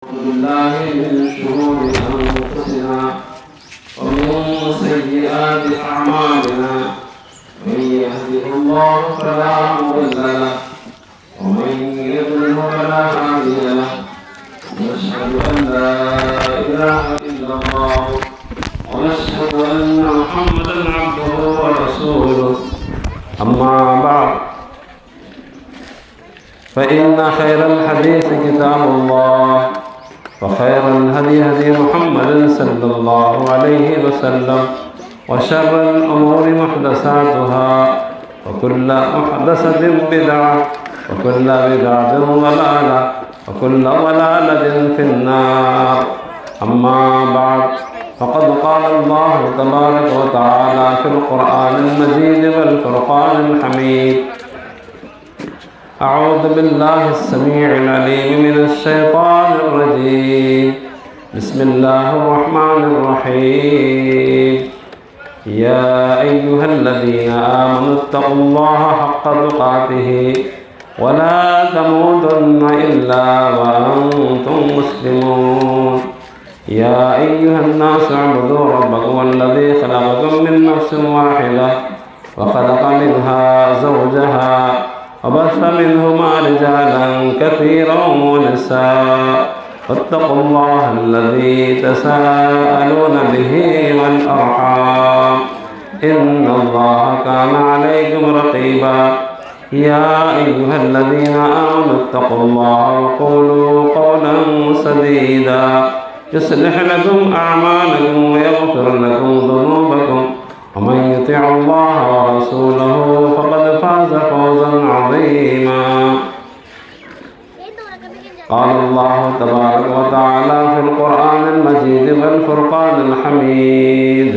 بالله من شرور أنفسنا ومن سيئات أعمالنا من يهده الله فلا مضل له ومن يضلل فلا هادي له ونشهد أن لا إله إلا الله ونشهد أن محمدا عبده ورسوله أما بعد فإن خير الحديث كتاب الله وخير الهدي هدي محمد صلى الله عليه وسلم وشر الأمور محدثاتها وكل محدثة بدعة وكل بدعة ضلالة وكل ضلالة في النار. أما بعد فقد قال الله تبارك وتعالى في القرآن المجيد والفرقان الحميد: أعوذ بالله السميع العليم من الشيطان الرجيم. بسم الله الرحمن الرحيم. يا أيها الذين آمنوا اتقوا الله حق تقاته ولا تموتن إلا وأنتم مسلمون. يا أيها الناس اعبدوا ربكم الذي خلقكم من نفس واحدة وخلق منها زوجها وبث منهما رجالا كثيرا ونساء واتقوا الله الذي تساءلون به والأرحام إن الله كان عليكم رقيبا. يا أيها الذين آمنوا اتقوا الله وقولوا قولا سديدا يصلح لكم أعمالكم ويغفر لكم ذنوبكم ومن يطع الله ورسوله فقد فاز فوزا عظيما. قال الله تبارك وتعالى في القرآن المجيد والفرقان الحميد: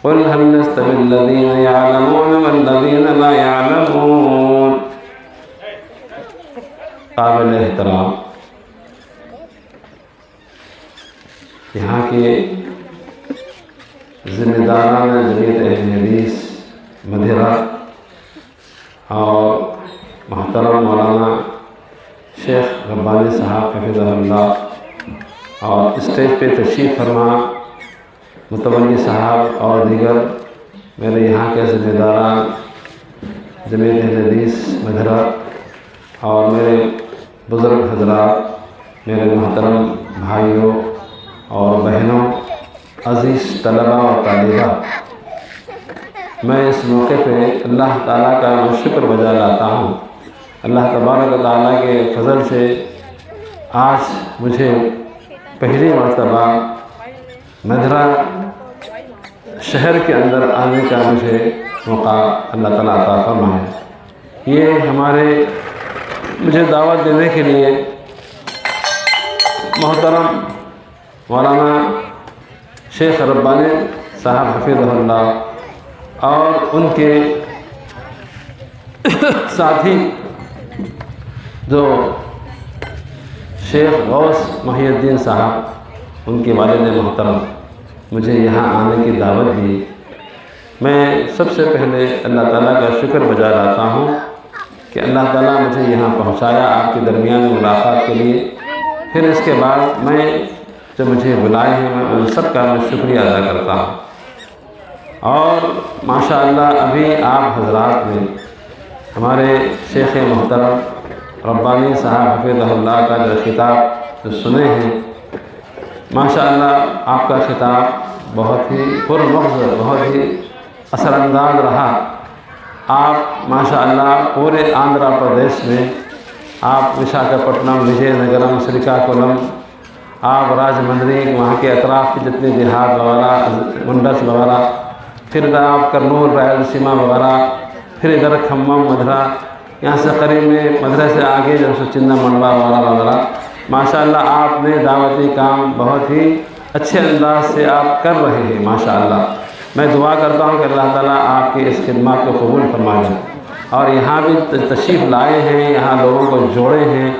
قل هل يستوي الذين يعلمون والذين لا يعلمون. قابل احترام یہاں کے ذمہ داران جمعیت اہل حدیث مدھیرا اور محترم مولانا شیخ ربانی صاحب حفظہ اللہ اور اسٹیج پہ تشریف فرما متولی صاحب اور دیگر میرے یہاں کے ذمہ داران جمعیت اہل حدیث مدھیرا اور میرے بزرگ حضرات، میرے محترم بھائیوں اور بہنوں، عزیز طلباء اور طالبات، میں اس موقع پہ اللہ تعالیٰ کا شکر بجا لاتا ہوں. اللہ تبارک و تعالیٰ کے فضل سے آج مجھے پہلی مرتبہ مدھیرا شہر کے اندر آنے کا مجھے موقع اللہ تعالیٰ عطا فرمائے. یہ مجھے دعوت دینے کے لیے محترم مولانا شیخ ربانی صاحب حفظہ اللہ اور ان کے ساتھی جو شیخ غوث محی الدین صاحب، ان کے والد محترم مجھے یہاں آنے کی دعوت دی. میں سب سے پہلے اللہ تعالیٰ کا شکر بجا لاتا ہوں کہ اللہ تعالیٰ مجھے یہاں پہنچایا آپ کے درمیان ملاقات کے لیے. پھر اس کے بعد میں جو مجھے بلائے ہیں میں ان سب کا شکریہ ادا کرتا ہوں. اور ماشاءاللہ ابھی آپ حضرات نے ہمارے شیخ محترم ربانی صاحب حفظہ اللہ کا جو خطاب جو سنے ہیں، ماشاءاللہ آپ کا خطاب بہت ہی پرمغز، بہت ہی اثر انداز رہا. آپ ماشاءاللہ پورے آندھرا پردیش میں، آپ وشاکھاپٹنم، وجے نگرم، سریکاکولم، آپ راج مندری، وہاں کے اطراف کے جتنے دیہات وغیرہ، منڈس وغیرہ، پھر آپ کرنول، رائلسیما وغیرہ، پھر ادھر کھمم، مدھیرا، یہاں سے قریب میں مدھیرا سے آگے جو چندہ منڈوا وغیرہ وغیرہ. ماشاءاللہ آپ نے دعوتی کام بہت ہی اچھے انداز سے آپ کر رہے ہیں. ماشاءاللہ میں دعا کرتا ہوں کہ اللہ تعالیٰ آپ کی اس خدمات کو قبول فرما لیں. اور یہاں بھی تشریف لائے ہیں، یہاں لوگوں کو جوڑے ہیں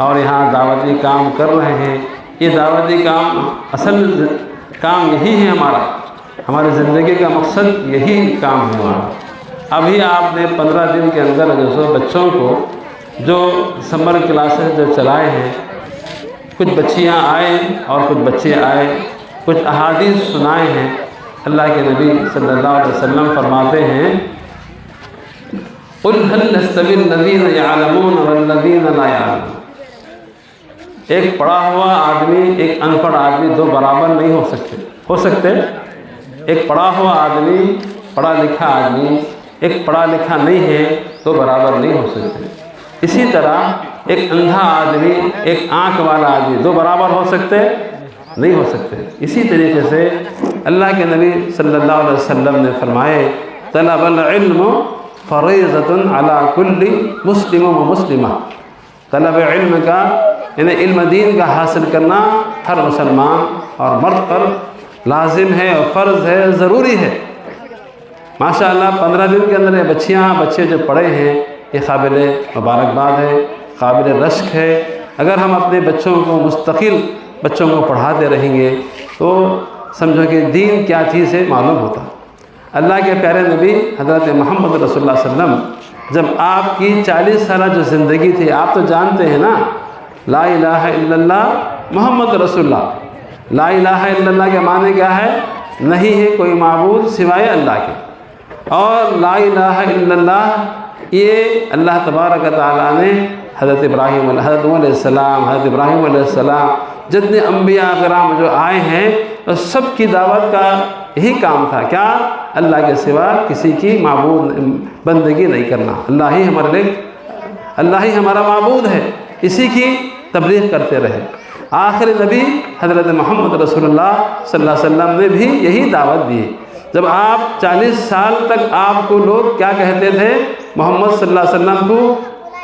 اور یہاں دعوتی کام کر رہے ہیں. یہ دعوتی کام اصل کام یہی ہے، ہماری زندگی کا مقصد یہی کام ہے ہمارا. ابھی آپ نے 15 دن کے اندر جو سو بچوں کو جو سمر کلاسز جو چلائے ہیں، کچھ بچیاں آئیں اور کچھ بچے آئے، کچھ احادیث سنائے ہیں۔ اللہ کے نبی صلی اللہ علیہ وسلم فرماتے ہیں قُلْ هَلْ يَسْتَوِي الَّذِينَ يَعْلَمُونَ وَالَّذِينَ لَا يَعْلَمُونَ۔ ایک پڑھا ہوا آدمی ایک ان پڑھ آدمی دو برابر نہیں ہو سکتے۔ ایک پڑھا ہوا آدمی، پڑھا لکھا آدمی ایک پڑھا لکھا نہیں ہے تو برابر نہیں ہو سکتے۔ اسی طرح ایک اندھا آدمی ایک آنکھ والا آدمی دو برابر ہو سکتے نہیں ہو سکتے۔ اسی طریقے سے اللہ کے نبی صلی اللہ علیہ وسلم نے فرمائے طلب العلم فریضۃ علی کل مسلم و مسلمہ۔ طلب علم کا یعنی علم دین کا حاصل کرنا ہر مسلمان اور مرد پر لازم ہے اور فرض ہے، ضروری ہے۔ ماشاءاللہ 15 دن کے اندر یہ بچے جو پڑھے ہیں یہ قابل مبارکباد ہے، قابل رشک ہے۔ اگر ہم اپنے بچوں کو مستقل بچوں کو پڑھاتے رہیں گے تو سمجھو کہ دین کیا چیز ہے معلوم ہوتا۔ اللہ کے پیارے نبی حضرت محمد رسول اللہ صلی اللہ علیہ وسلم جب آپ کی 40 سالہ جو زندگی تھی، آپ تو جانتے ہیں نا لا الہ الا اللہ محمد رسول اللہ۔ لا الہ الا اللہ کے معنی کیا ہے؟ نہیں ہے کوئی معبود سوائے اللہ کے۔ اور لا الہ الا اللہ یہ اللہ تبارک تعالیٰ نے حضرت ابراہیم علیہ السلام، حضرت ابراہیم علیہ السلام جتنے انبیاء کرام جو آئے ہیں سب کی دعوت کا یہی کام تھا، کیا؟ اللہ کے سوا کسی کی معبود بندگی نہیں کرنا، اللہ ہی ہمارا معبود ہے، اسی کی تبلیغ کرتے رہے۔ آخر نبی حضرت محمد رسول اللہ صلی اللہ علیہ وسلم نے بھی یہی دعوت دی۔ جب آپ 40 سال تک آپ کو لوگ کیا کہتے تھے؟ محمد صلی اللہ علیہ وسلم کو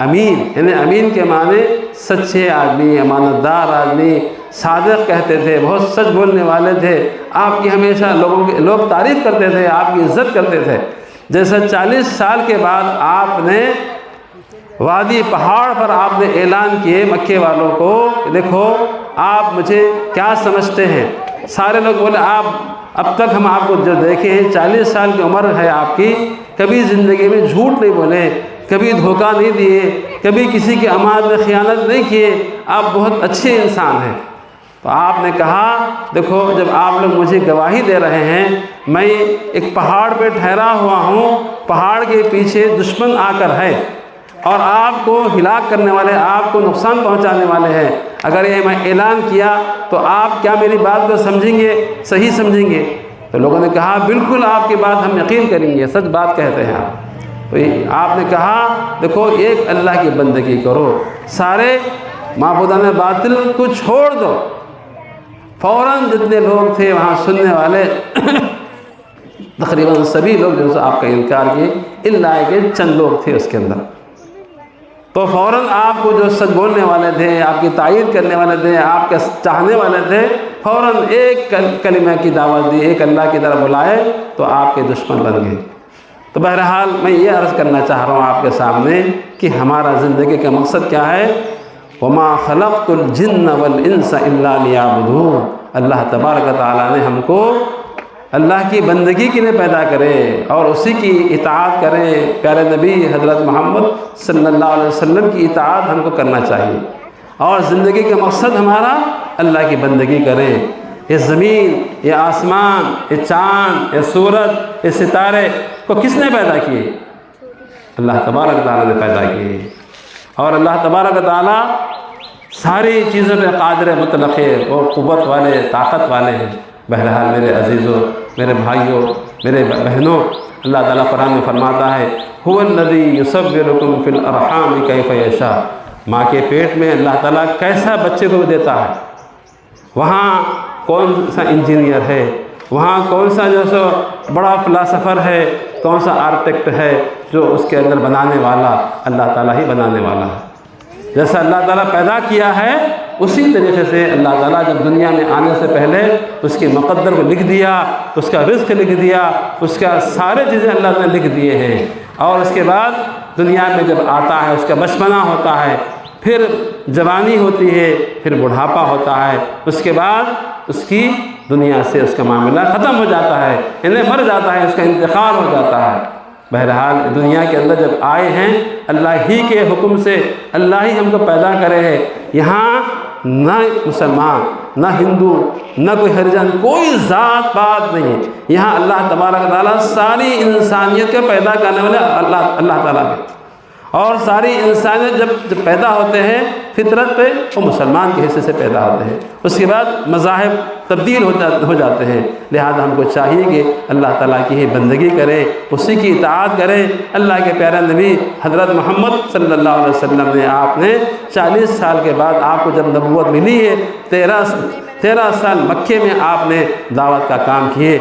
امین، یعنی امین کے معنی سچے آدمی، امانت دار آدمی، صادق کہتے تھے، بہت سچ بولنے والے تھے۔ آپ کی ہمیشہ لوگ تعریف کرتے تھے، آپ کی عزت کرتے تھے۔ جیسا 40 سال کے بعد آپ نے وادی پہاڑ پر آپ نے اعلان کیے مکے والوں کو، دیکھو آپ مجھے کیا سمجھتے ہیں؟ سارے لوگ بولے آپ اب تک ہم آپ کو جو دیکھے ہیں 40 سال کی عمر ہے آپ کی، کبھی زندگی میں جھوٹ نہیں بولے، کبھی دھوکہ نہیں دیے، کبھی کسی کی امانت میں خیانت نہیں کیے، آپ بہت اچھے انسان ہیں۔ تو آپ نے کہا دیکھو جب آپ لوگ مجھے گواہی دے رہے ہیں، میں ایک پہاڑ پہ ٹھہرا ہوا ہوں، پہاڑ کے پیچھے دشمن آ کر ہے اور آپ کو ہلاک کرنے والے، آپ کو نقصان پہنچانے والے ہیں۔ اگر یہ میں اعلان کیا تو آپ کیا میری بات کو سمجھیں گے، صحیح سمجھیں گے؟ تو لوگوں نے کہا بالکل آپ کی بات ہم یقین کریں گے، سچ بات کہتے ہیں آپ۔ تو آپ نے کہا دیکھو ایک اللہ کی بندگی کرو، سارے معبودان باطل کو چھوڑ دو۔ فوراً جتنے لوگ تھے وہاں سننے والے تقریباً سبھی لوگ جو ہے آپ کا انکار کیے، اللہ کے چند لوگ تھے اس کے اندر۔ تو فوراً آپ کو جو سچ بولنے والے تھے، آپ کی تائید کرنے والے تھے، آپ کے چاہنے والے تھے، فوراً ایک کلمہ کی دعوت دی، ایک اللہ کی طرف بلائے تو آپ کے دشمن بن گئے۔ تو بہرحال میں یہ عرض کرنا چاہ رہا ہوں آپ کے سامنے کہ ہمارا زندگی کا مقصد کیا ہے؟ وَمَا خَلَقْتُ الْجِنَّ وَالْإِنسَ إِلَّا لِيَعْبُدُونَ۔ اللہ تبارک تعالیٰ نے ہم کو اللہ کی بندگی کے لیے پیدا کرے اور اسی کی اطاعت کرے۔ پیارے نبی حضرت محمد صلی اللہ علیہ وسلم کی اطاعت ہم کو کرنا چاہیے، اور زندگی کا مقصد ہمارا اللہ کی بندگی کریں۔ یہ زمین، یہ آسمان، یہ چاند، یہ سورج، یہ ستارے کو کس نے پیدا کیے؟ اللہ تبارک تعالیٰ نے پیدا کیے، اور اللہ تبارک تعالیٰ ساری چیزوں پہ قادر مطلق ہے، وہ قوت والے، طاقت والے ہیں۔ بہرحال میرے عزیزوں، میرے بھائیوں، میرے بہنوں، اللہ تعالیٰ قرآن میں فرماتا ہے هُوَ الَّذِي يُصَوِّرُكُمْ فِي الْأَرْحَامِ كَيْفَ يَشَاءُ۔ ماں کے پیٹ میں اللہ تعالیٰ کیسا بچے کو دیتا ہے، وہاں کون سا انجینئر ہے، وہاں کون سا جو سو بڑا فلاسفر ہے، کون سا آرکیٹیکٹ ہے، جو اس کے اندر بنانے والا اللہ تعالیٰ ہی بنانے والا ہے۔ جیسا اللہ تعالیٰ پیدا کیا ہے اسی طریقے سے اللہ تعالیٰ جب دنیا میں آنے سے پہلے اس کے مقدر کو لکھ دیا، اس کا رزق لکھ دیا، اس کا سارے چیزیں اللہ نے لکھ دیے ہیں، اور اس کے بعد دنیا میں جب آتا ہے اس کا بچپنا ہوتا ہے، پھر جوانی ہوتی ہے، پھر بڑھاپا ہوتا ہے، اس کے بعد اس کی دنیا سے اس کا معاملہ ختم ہو جاتا ہے، یعنی مر جاتا ہے، اس کا انتقال ہو جاتا ہے۔ بہرحال دنیا کے اندر جب آئے ہیں اللہ ہی کے حکم سے، اللہ ہی ہم کو پیدا کرے ہیں۔ یہاں نہ مسلمان، نہ ہندو، نہ کوئی ہریجن، کوئی ذات پات نہیں. یہاں اللہ تبارک تعالیٰ ساری انسانیت کے پیدا کرنے والے اللہ تعالیٰ ہیں. اور ساری انسانیت جب پیدا ہوتے ہیں فطرت پہ وہ مسلمان کے حصے سے پیدا ہوتے ہیں. اس کے بعد مذاہب تبدیل ہو جاتے ہیں. لہذا ہم کو چاہیے کہ اللہ تعالیٰ کی ہی بندگی کریں، اسی کی اطاعت کریں. اللہ کے پیارے نبی حضرت محمد صلی اللہ علیہ وسلم نے آپ نے 40 سال کے بعد آپ کو جب نبوت ملی ہے 13 سال مکے میں آپ نے دعوت کا کام کیے.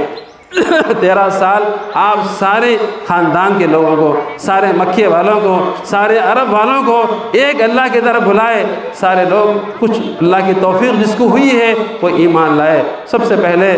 13 سال آپ سارے خاندان کے لوگوں کو، سارے مکے والوں کو، سارے عرب والوں کو ایک اللہ کی طرف بلائے. سارے لوگ کچھ اللہ کی توفیق جس کو ہوئی ہے وہ ایمان لائے. سب سے پہلے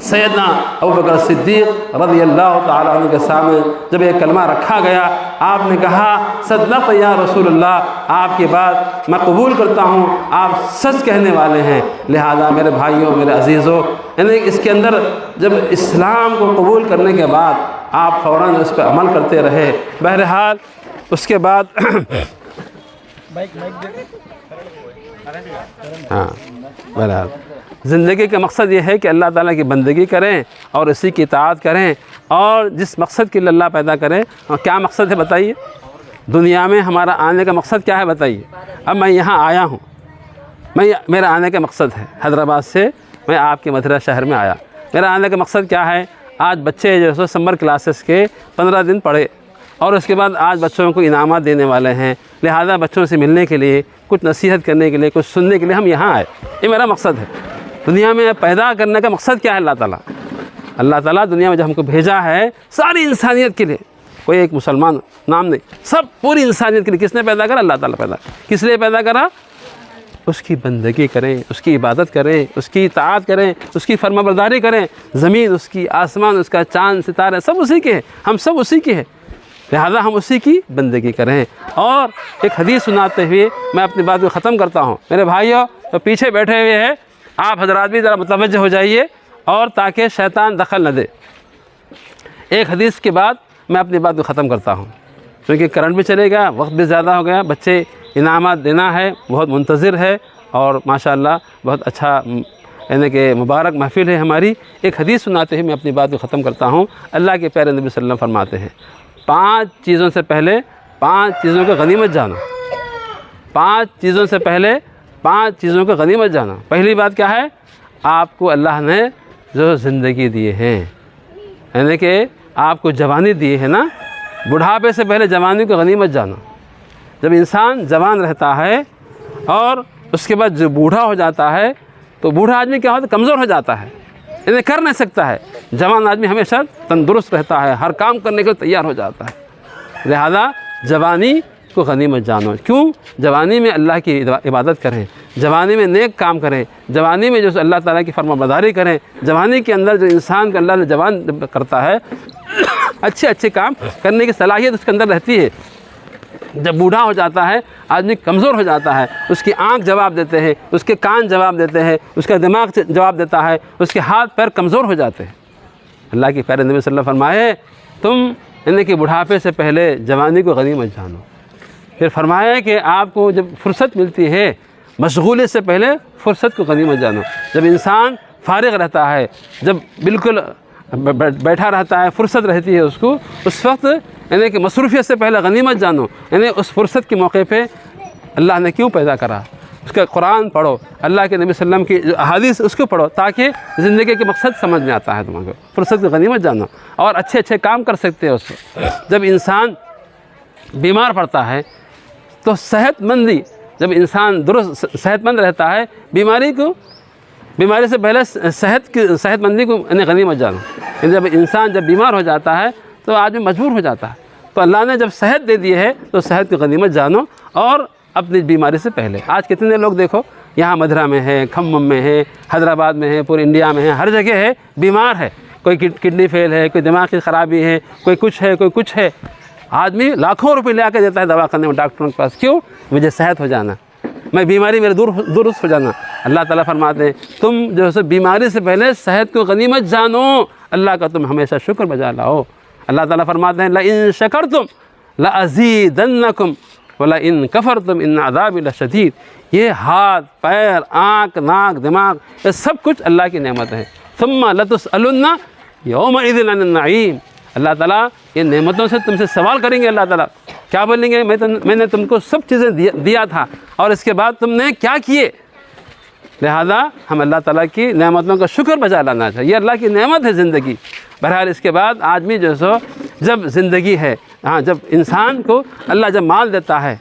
سیدنا ابوبکر صدیق رضی اللہ تعالیٰ عنہ کے سامنے جب یہ کلمہ رکھا گیا آپ نے کہا صدقت یا رسول اللہ، آپ کی بات میں قبول کرتا ہوں، آپ سچ کہنے والے ہیں. لہذا میرے بھائیوں، میرے عزیزوں، یعنی اس کے اندر جب اسلام کو قبول کرنے کے بعد آپ فوراً اس پہ عمل کرتے رہے. بہرحال اس کے بعد ہاں بہرحال زندگی کا مقصد یہ ہے کہ اللہ تعالیٰ کی بندگی کریں اور اسی کی اطاعت کریں. اور جس مقصد کے لیے اللہ پیدا کریں، کیا مقصد ہے بتائیے؟ دنیا میں ہمارا آنے کا مقصد کیا ہے بتائیے؟ اب میں یہاں آیا ہوں، میرا آنے کا مقصد ہے حیدرآباد سے میں آپ کے متھرا شہر میں آیا. میرا آنے کا مقصد کیا ہے؟ آج بچے جو ہے سمر کلاسز کے 15 دن پڑھے اور اس کے بعد آج بچوں کو انعامات دینے والے ہیں. لہذا بچوں سے ملنے کے لیے، کچھ نصیحت کرنے کے لیے، کچھ سننے کے لیے ہم یہاں آئے. یہ میرا مقصد ہے. دنیا میں پیدا کرنے کا مقصد کیا ہے؟ اللہ تعالیٰ دنیا میں جب ہم کو بھیجا ہے ساری انسانیت کے لیے، کوئی ایک مسلمان نام نہیں، سب پوری انسانیت کے لیے. کس نے پیدا کرا؟ اللہ تعالیٰ پیدا. کس لیے پیدا کرا؟ اس کی بندگی کریں، اس کی عبادت کریں، اس کی اطاعت کریں، اس کی فرما برداری کریں. زمین اس کی، آسمان اس کا، چاند ستارے سب اسی کے ہیں، ہم سب اسی کے ہیں. لہذا ہم اسی کی بندگی کریں. اور ایک حدیث سناتے ہوئے میں اپنی بات کو ختم کرتا ہوں. میرے بھائیوں جو پیچھے بیٹھے ہوئے ہیں آپ حضرات بھی ذرا متوجہ ہو جائیے اور تاکہ شیطان دخل نہ دے. ایک حدیث کے بعد میں اپنی بات کو ختم کرتا ہوں کیونکہ کرنٹ بھی چلے گا، وقت بھی زیادہ ہو گیا. بچے انعامات دینا ہے، بہت منتظر ہے اور ماشاءاللہ بہت اچھا یعنی کہ مبارک محفل ہے ہماری. ایک حدیث سناتے ہوئے میں اپنی بات کو ختم کرتا ہوں. اللہ کے پیارے نبی صلی اللہ علیہ وسلم فرماتے ہیں 5 چیزوں سے پہلے 5 چیزوں کو غنیمت جانا. 5 چیزوں سے پہلے 5 چیزوں کو غنیمت جانا. پہلی بات کیا ہے؟ آپ کو اللہ نے جو زندگی دی ہے، یعنی کہ آپ کو جوانی دی ہے نا، بڑھاپے سے پہلے جوانی کو غنیمت جانا. جب انسان جوان رہتا ہے اور اس کے بعد جو بوڑھا ہو جاتا ہے تو بوڑھا آدمی کیا ہوتا ہے؟ کمزور ہو جاتا ہے، یعنی کر نہیں سکتا ہے. جوان آدمی ہمیشہ تندرست رہتا ہے، ہر کام کرنے کے لیے تیار ہو جاتا ہے. لہذا جوانی کو غنیمت جانو. کیوں؟ جوانی میں اللہ کی عبادت کریں، جوانی میں نیک کام کریں، جوانی میں جو اللہ تعالیٰ کی فرما برداری کریں. جوانی کے اندر جو انسان کو اللہ نے جوان کرتا ہے اچھے کام کرنے کی صلاحیت اس کے اندر رہتی ہے. جب بوڑھا ہو جاتا ہے آدمی کمزور ہو جاتا ہے، اس کی آنکھ جواب دیتے ہیں، اس کے کان جواب دیتے ہیں، اس کا دماغ جواب دیتا ہے، اس کے ہاتھ پیر کمزور ہو جاتے ہیں. اللہ کے پیارے نبی صلی اللہ علیہ وسلم فرمائے تم یعنی کہ بڑھاپے سے پہلے جوانی کو غنیمت جانو. پھر فرمایا کہ آپ کو جب فرصت ملتی ہے مشغولی سے پہلے فرصت کو غنیمت جانو. جب انسان فارغ رہتا ہے، جب بالکل بیٹھا رہتا ہے، فرصت رہتی ہے اس کو، اس وقت یعنی کہ مصروفیت سے پہلے غنیمت جانو. یعنی اس فرصت کے موقع پہ اللہ نے کیوں پیدا کرا، اس کا قرآن پڑھو، اللہ کے نبی صلی اللہ علیہ وسلم کی جو احادیث اس کو پڑھو تاکہ زندگی کے مقصد سمجھ میں آتا ہے تمہیں. فرصت کی غنیمت جانو اور اچھے کام کر سکتے ہو اس وقت. جب انسان بیمار پڑتا ہے تو جب انسان درست صحت مند رہتا ہے، بیماری سے پہلے صحت مندی کو غنیمت جانو. جب انسان بیمار ہو جاتا ہے تو آدمی مجبور ہو جاتا ہے. تو اللہ نے جب صحت دے دی ہے تو صحت کی غنیمت جانو اور اپنی بیماری سے پہلے. آج کتنے لوگ دیکھو یہاں مدھرا میں ہے، کھمم میں ہے، حیدرآباد میں ہے، پورے انڈیا میں ہے، ہر جگہ ہے، بیمار ہے. کوئی کڈنی فیل ہے، کوئی دماغ کی خرابی ہے، کوئی کچھ ہے، کوئی کچھ ہے. آدمی لاکھوں روپے لے کے دیتا ہے دوا کرنے میں ڈاکٹروں کے پاس. کیوں؟ مجھے صحت ہو جانا، میں بیماری میرے درست ہو جانا. اللہ تعالیٰ فرماتے ہیں تم جو ہے بیماری سے پہلے صحت کو غنیمت جانو، اللہ کا تم ہمیشہ شکر بجا لاؤ. اللہ تعالیٰ فرماتے ہیں لَإِن شَكَرْتُمْ لَأَزِيدَنَّكُمْ وَلَئِن كَفَرْتُمْ إِنَّ عَذَابِي لَشَدِيدٌ۔ یہ ہاتھ، پیر، آنکھ، ناک، دماغ، یہ سب کچھ اللہ کی نعمت ہے۔ ثُمَّ لَتُسْأَلُنَّ يَوْمَئِذٍ عَنِ النَّعِيمِ۔ اللہ تعالیٰ یہ نعمتوں سے تم سے سوال کریں گے۔ اللہ تعالیٰ کیا بولیں گے؟ میں نے تم کو سب چیزیں دیا تھا اور اس کے بعد تم نے کیا کیے؟ لہذا ہم اللہ تعالیٰ کی نعمتوں کا شکر بجا لانا چاہیے۔ یہ اللہ کی نعمت ہے زندگی۔ بہرحال اس کے بعد آدمی جو سو جب زندگی ہے، جب انسان کو اللہ جب مال دیتا ہے،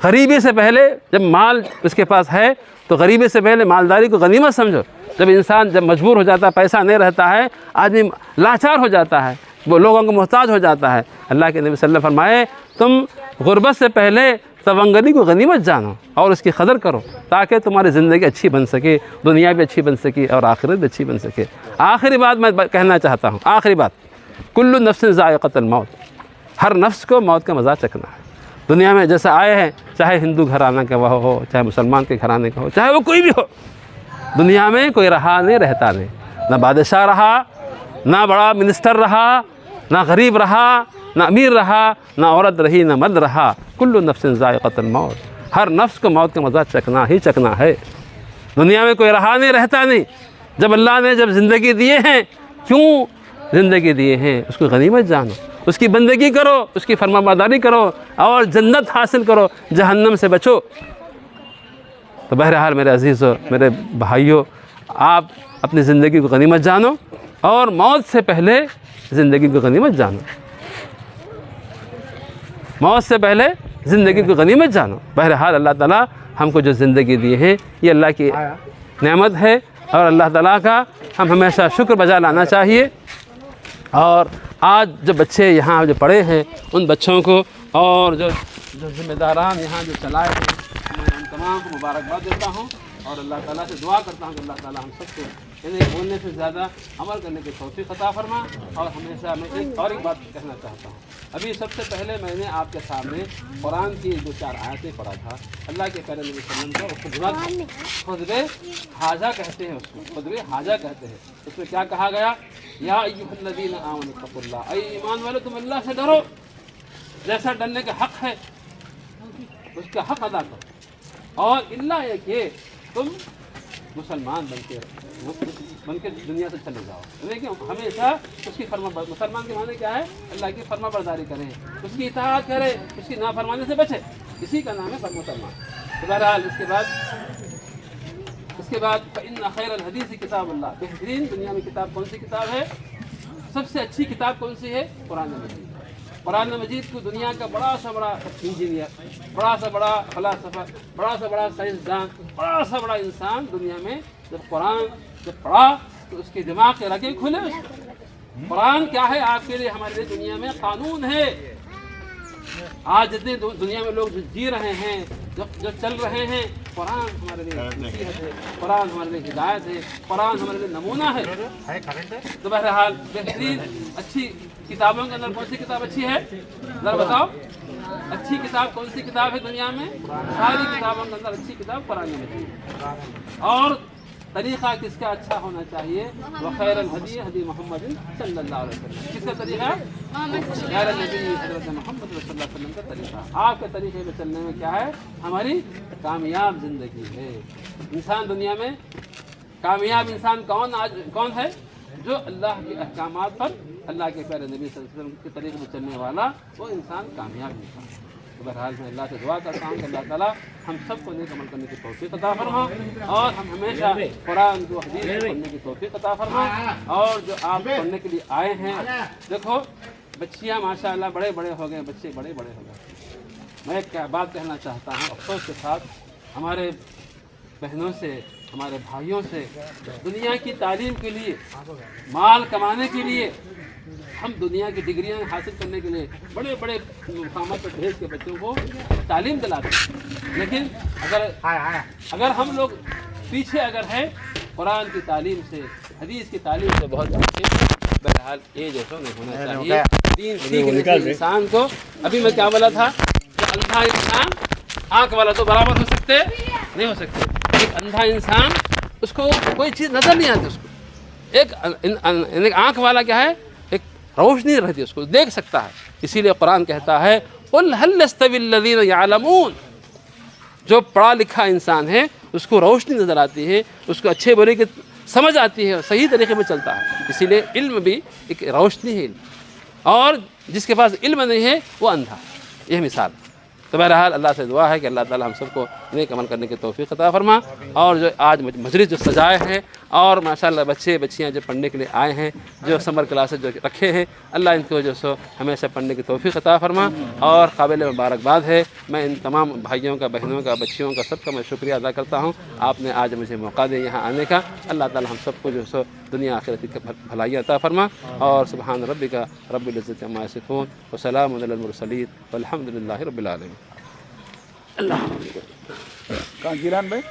غریبی سے پہلے جب مال اس کے پاس ہے تو غریبی سے پہلے مالداری کو غنیمت سمجھو۔ جب انسان جب مجبور ہو جاتا ہے، پیسہ نہیں رہتا ہے، آدمی لاچار ہو جاتا ہے، وہ لوگوں کو محتاج ہو جاتا ہے۔ اللہ کے نبی صلی اللہ علیہ وسلم فرمائے تم غربت سے پہلے تونگری کو غنیمت جانو اور اس کی قدر کرو تاکہ تمہاری زندگی اچھی بن سکے، دنیا بھی اچھی بن سکے اور آخرت بھی اچھی بن سکے۔ آخری بات میں کہنا چاہتا ہوں، آخری بات، کل نفس ذائقۃ الموت۔ ہر نفس کو موت کا مزہ چکھنا ہے۔ دنیا میں جیسے آئے ہیں، چاہے ہندو گھرانہ کا وہ ہو، چاہے مسلمان کے گھرانے کا ہو، چاہے وہ کوئی بھی ہو، دنیا میں کوئی رہا نہیں رہتا نہیں، نہ بادشاہ رہا، نہ بڑا منسٹر رہا، نہ غریب رہا، نہ امیر رہا، نہ عورت رہی، نہ مرد رہا۔ کل نفس ذائقۃ الموت۔ ہر نفس کو موت کا مزہ چکھنا ہی چکھنا ہے۔ دنیا میں کوئی رہا نہیں رہتا نہیں۔ جب اللہ نے جب زندگی دیے ہیں، کیوں زندگی دیے ہیں؟ اس کو غنیمت جانو، اس کی بندگی کرو، اس کی فرما برداری کرو اور جنت حاصل کرو، جہنم سے بچو۔ تو بہرحال میرے عزیزو، میرے بھائیو، آپ اپنی زندگی کو غنیمت جانو اور موت سے پہلے زندگی کو غنیمت جانو۔ موت سے پہلے زندگی کو غنیمت جانو۔ بہرحال اللہ تعالیٰ ہم کو جو زندگی دی ہے یہ اللہ کی نعمت ہے اور اللہ تعالیٰ کا ہم ہمیشہ شکر بجا لانا چاہیے۔ اور آج جو بچے یہاں جو پڑھے ہیں ان بچوں کو اور جو ذمہ داران یہاں جو چلائے ہیں، میں ان تمام کو مبارکباد دیتا ہوں اور اللہ تعالیٰ سے دعا کرتا ہوں کہ اللہ تعالیٰ ہم سب کو بولنے سے زیادہ عمل کرنے کی توفیق عطا فرما۔ اور ہمیشہ میں ایک بات کہنا چاہتا ہوں، ابھی سب سے پہلے میں نے آپ کے سامنے قرآن کی 2-4 آیتیں پڑھا تھا۔ اللہ کے پیارے نبی صلی اللہ علیہ وسلم کو خطبہ حاجہ کہتے ہیں، اس کو خطبہ حاجہ کہتے ہیں۔ اس میں کیا کہا گیا؟ یا ایھا الذین آمنوا اتقوا اللہ، اے ایمان والو تم اللہ سے ڈرو، جیسا ڈرنے کا حق ہے اس کا حق ادا کرو، اور اللہ یہ کہ تم مسلمان بن کے دنیا سے چلے جاؤ، لیکن ہمیشہ اس کی مسلمان کے معنی کیا ہے؟ اللہ کی فرما برداری کریں، اس کی اطاعت کریں، اس کی نافرمانی سے بچے، اسی کا نام ہے مسلمان۔ تو بہرحال اس کے بعد فإن خیر الحدیث کتاب اللہ، بہترین دنیا میں کتاب کون سی کتاب ہے؟ سب سے اچھی کتاب کون سی ہے؟ قرآن مجید۔ قرآن مجید کو دنیا کا بڑا سا بڑا انجینئر، بڑا سا بڑا فلاسفہ، بڑا سا بڑا سائنسدان، بڑا سا بڑا انسان دنیا میں جب قرآن جب پڑھا تو اس کے دماغ کے رگے کھلے۔ قرآن کیا ہے آپ کے لیے؟ ہمارے لیے دنیا میں قانون ہے۔ آج جتنے دنیا میں لوگ جی رہے ہیں، جو چل رہے ہیں، قرآن ہمارے لیے نصیحت ہے، قرآن ہمارے لیے ہدایت ہے، قرآن ہمارے لیے نمونہ ہے۔ تو بہرحال بہترین اچھی کتابوں کے اندر کون سی کتاب اچھی ہے؟ ذرا بتاؤ، اچھی کتاب کون سی کتاب ہے دنیا میں؟ ساری کتابوں کے اندر اچھی کتاب قرآن مجید۔ اور طریقہ کس کا اچھا ہونا چاہیے؟ وخیر الہدی ہدی محمد صلی اللہ علیہ وسلم۔ کس کا طریقہ؟ غیر نبی حضرت محمد صلی اللہ علیہ وسلم کا طریقہ۔ آپ کے طریقے میں چلنے میں کیا ہے؟ ہماری کامیاب زندگی ہے۔ انسان دنیا میں کامیاب انسان کون ہے؟ جو اللہ کے احکامات پر، اللہ کے پیارے نبی صلی اللہ علیہ وسلم کے طریقے میں چلنے والا، وہ انسان کامیاب انسان ہے۔ تو بہرحال میں اللہ سے دعا کرتا ہوں کہ اللہ تعالیٰ ہم سب کو نیک عمل کرنے کی توفیق عطا فرما اور ہم ہمیشہ قرآن و حدیث پڑھنے کی توفیق عطا فرما۔ اور جو آپ پڑھنے کے لیے آئے ہیں، دیکھو بچیاں ماشاءاللہ بڑے بڑے ہو گئے، بچے بڑے بڑے ہو گئے۔ میں ایک بات کہنا چاہتا ہوں افسوس کے ساتھ، ہمارے بہنوں سے، ہمارے بھائیوں سے، دنیا کی تعلیم کے لیے، مال کمانے کے لیے، ہم دنیا کی ڈگریاں حاصل کرنے کے لیے بڑے بڑے مقامات پر بھیج کے بچوں کو تعلیم دلاتے ہیں، لیکن اگر ہم لوگ پیچھے اگر ہیں قرآن کی تعلیم سے، حدیث کی تعلیم سے بہت پیچھے، بہرحال یہ جیسا نہیں ہونا چاہیے۔ دین سیکھنے سے انسان کو، ابھی میں کیا بولا تھا کہ اندھا انسان آنکھ والا تو برابر ہو سکتے نہیں ہو سکتے۔ ایک اندھا انسان اس کو کوئی چیز نظر نہیں آتی، اس کو ایک آنکھ والا کیا ہے؟ روشنی رہتی ہے، اس کو دیکھ سکتا ہے۔ اسی لیے قرآن کہتا ہے قل هل يستوي الذين يعلمون، جو پڑھا لکھا انسان ہے اس کو روشنی نظر آتی ہے، اس کو اچھے برے کی سمجھ آتی ہے، صحیح طریقے میں چلتا ہے. اسی لیے علم بھی ایک روشنی ہے، علم، اور جس کے پاس علم نہیں ہے وہ اندھا. یہ مثال. تو بہرحال اللہ سے دعا ہے کہ اللہ تعالی ہم سب کو نیک عمل کرنے کی توفیق عطا فرما. اور جو آج مجلس جو سجائے ہیں اور ماشاءاللہ بچے بچیاں جو پڑھنے کے لیے آئے ہیں، جو سمر کلاسز جو رکھے ہیں، اللہ ان کو جو سو ہمیشہ پڑھنے کی توفیق عطا فرما. اور قابل مبارکباد ہے، میں ان تمام بھائیوں کا، بہنوں کا، بچیوں کا، سب کا میں شکریہ ادا کرتا ہوں. آپ نے آج مجھے موقع دیا یہاں آنے کا. اللہ تعالی ہم سب کو جو سو دنیا آخرت کی بھلائی عطا فرما. اور سبحان ربک رب العزت عما یصفون وسلام علی المرسلین والحمد للہ رب العالمین. اللہ کہاں گیلان بھائی؟